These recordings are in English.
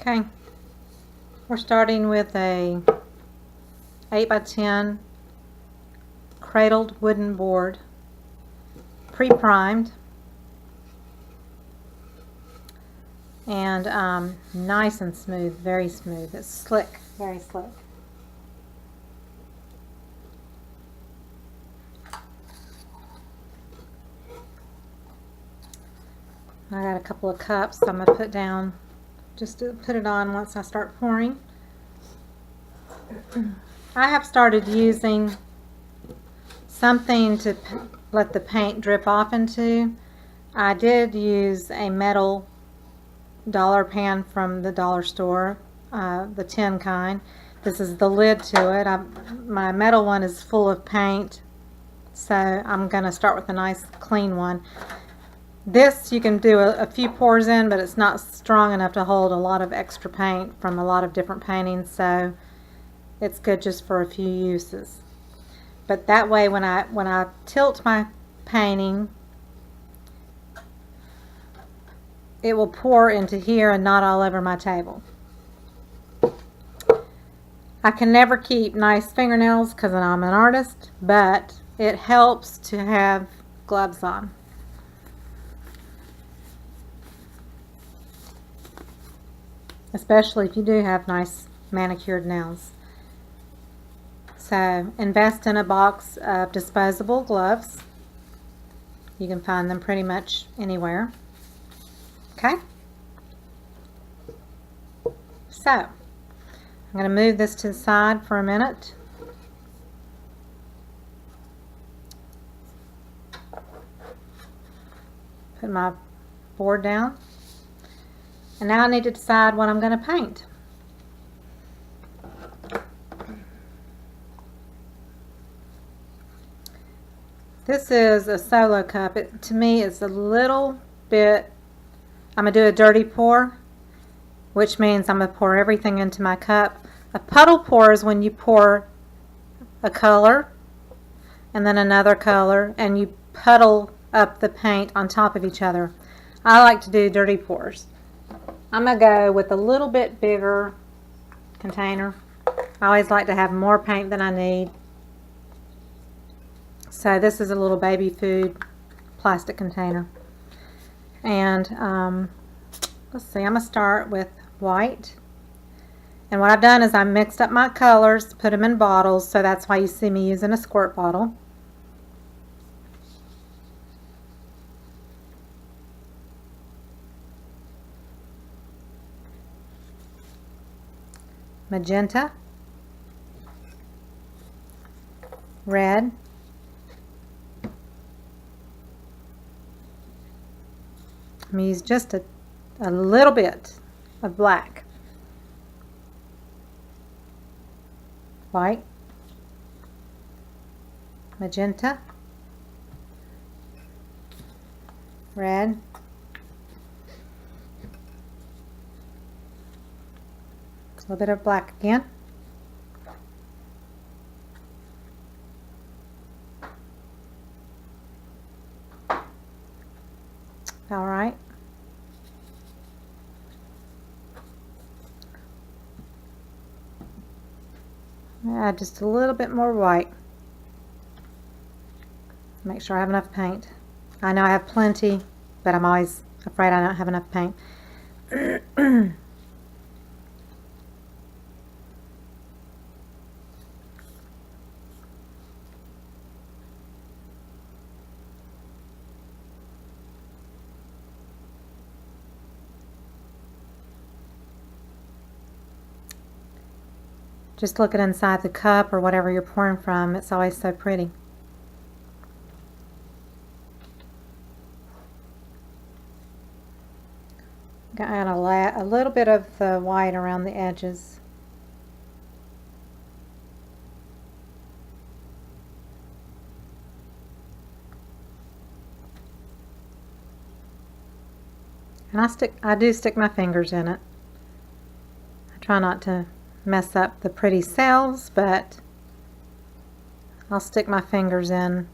Okay, we're starting with a 8x10 cradled wooden board, pre-primed, and nice and smooth, very smooth. It's slick, very slick. I got a couple of cups I'm going to put down just to put it on once I start pouring. I have started using something to let the paint drip off into. I did use a metal dollar pan from the dollar store, the tin kind. This is the lid to it. My metal one is full of paint, so I'm going to start with a nice clean one. This you can do a few pours in, but it's not strong enough to hold a lot of extra paint from a lot of different paintings, so it's good just for a few uses. But that way, when I tilt my painting, it will pour into here and not all over my table. I can never keep nice fingernails because I'm an artist, but it helps to have gloves on. Especially if you do have nice manicured nails. So invest in a box of disposable gloves. You can find them pretty much anywhere. Okay? So I'm going to move this to the side for a minute. Put my board down. And now I need to decide what I'm going to paint. This is a solo cup. To me, it's a little bit, I'm going to do a dirty pour, which means I'm going to pour everything into my cup. A puddle pour is when you pour a color and then another color and you puddle up the paint on top of each other. I like to do dirty pours. I'm going to go with a little bit bigger container. I always like to have more paint than I need. So this is a little baby food plastic container. And let's see, I'm going to start with white. And what I've done is I mixed up my colors, put them in bottles, so that's why you see me using a squirt bottle. Magenta, red, I'm going to use just a little bit of black, white, magenta, red, a little bit of black again, all right, add just a little bit more white. Make sure I have enough paint. I know I have plenty, but I'm always afraid I don't have enough paint. Just looking inside the cup or whatever you're pouring from, it's always so pretty. Add a little bit of the white around the edges. And I do stick my fingers in it. I try not to mess up the pretty cells, but I'll stick my fingers in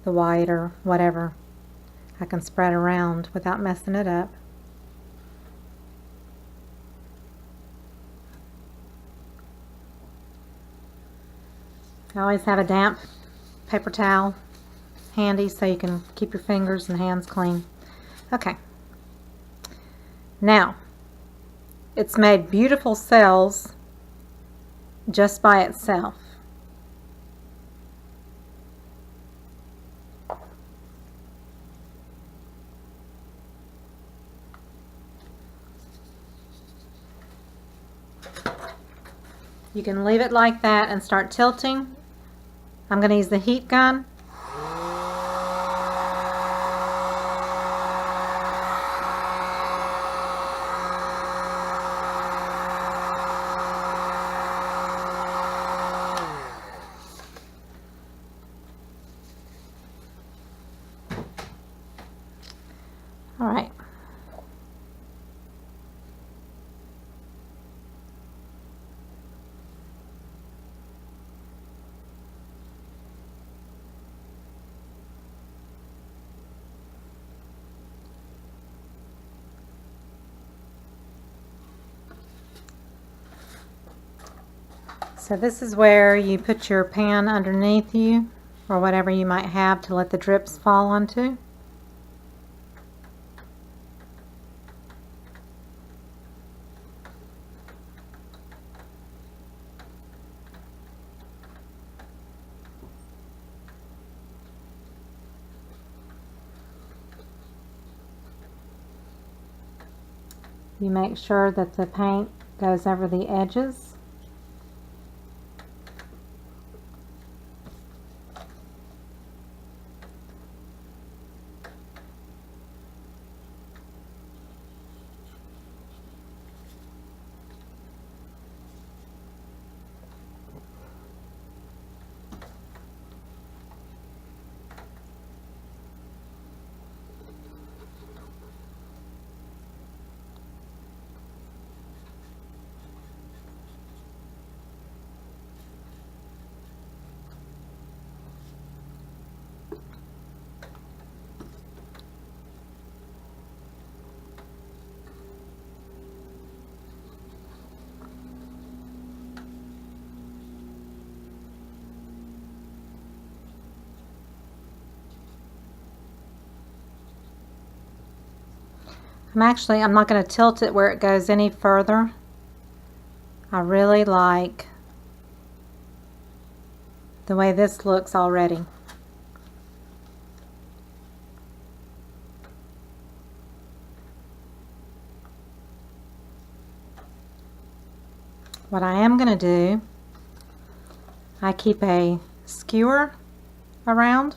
the white or whatever I can spread around without messing it up. Always have a damp paper towel handy so you can keep your fingers and hands clean. Okay. Now, it's made beautiful cells just by itself. You can leave it like that and start tilting. I'm going to use the heat gun. All right. So this is where you put your pan underneath you, or whatever you might have to let the drips fall onto. You make sure that the paint goes over the edges. I'm not going to tilt it where it goes any further. I really like the way this looks already. What I am going to do, I keep a skewer around,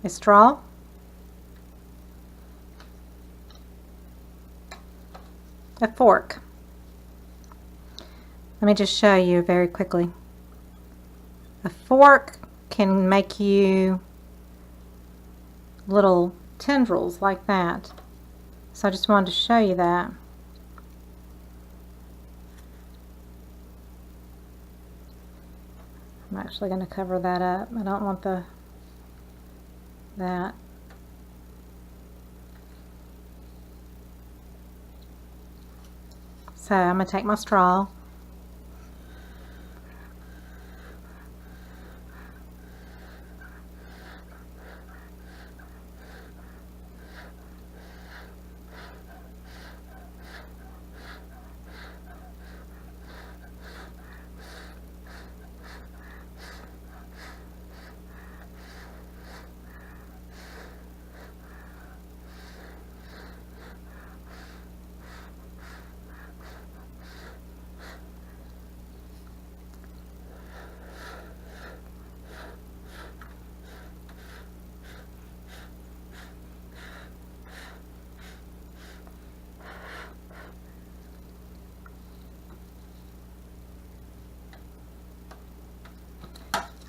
a straw, a fork. Let me just show you very quickly. A fork can make you little tendrils like that. So I just wanted to show you that. I'm actually going to cover that up. I don't want that. So I'm going to take my straw,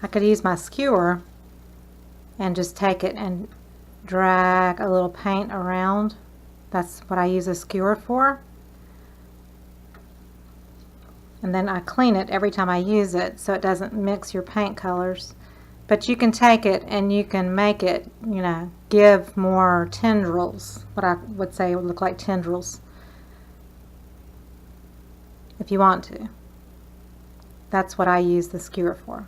I could use my skewer and just take it and drag a little paint around. That's what I use a skewer for. And then I clean it every time I use it so it doesn't mix your paint colors. But you can take it and you can make it, you know, give more tendrils. What I would say would look like tendrils, if you want to. That's what I use the skewer for.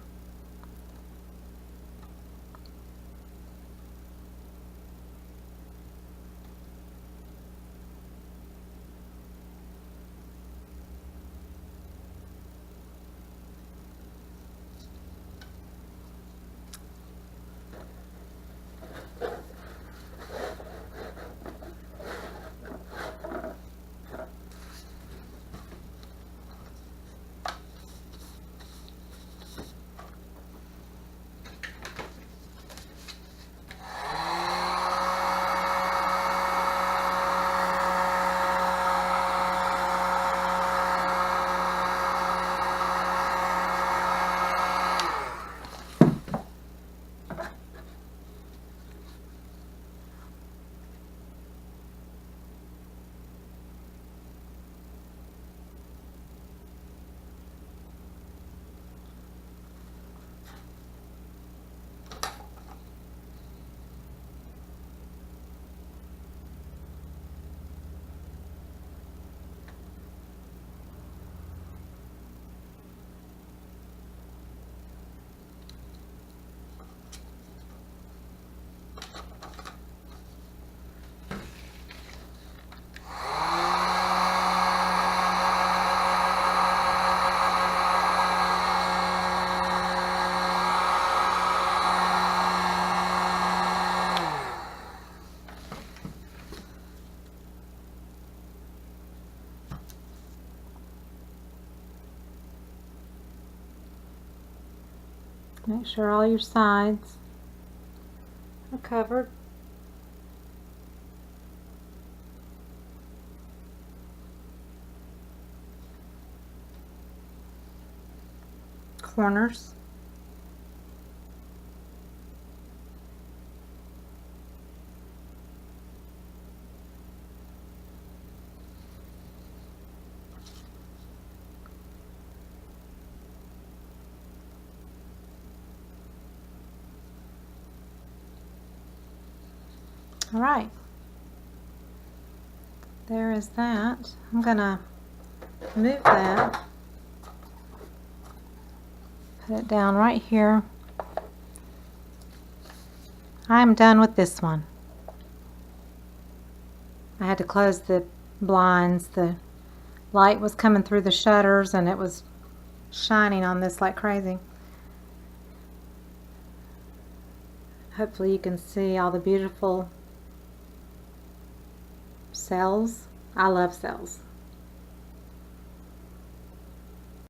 Make sure all your sides are covered. Corners. All right, there is that. I'm gonna move that, put it down right here. I'm done with this one. I had to close the blinds. The light was coming through the shutters and it was shining on this like crazy. Hopefully you can see all the beautiful cells. I love cells.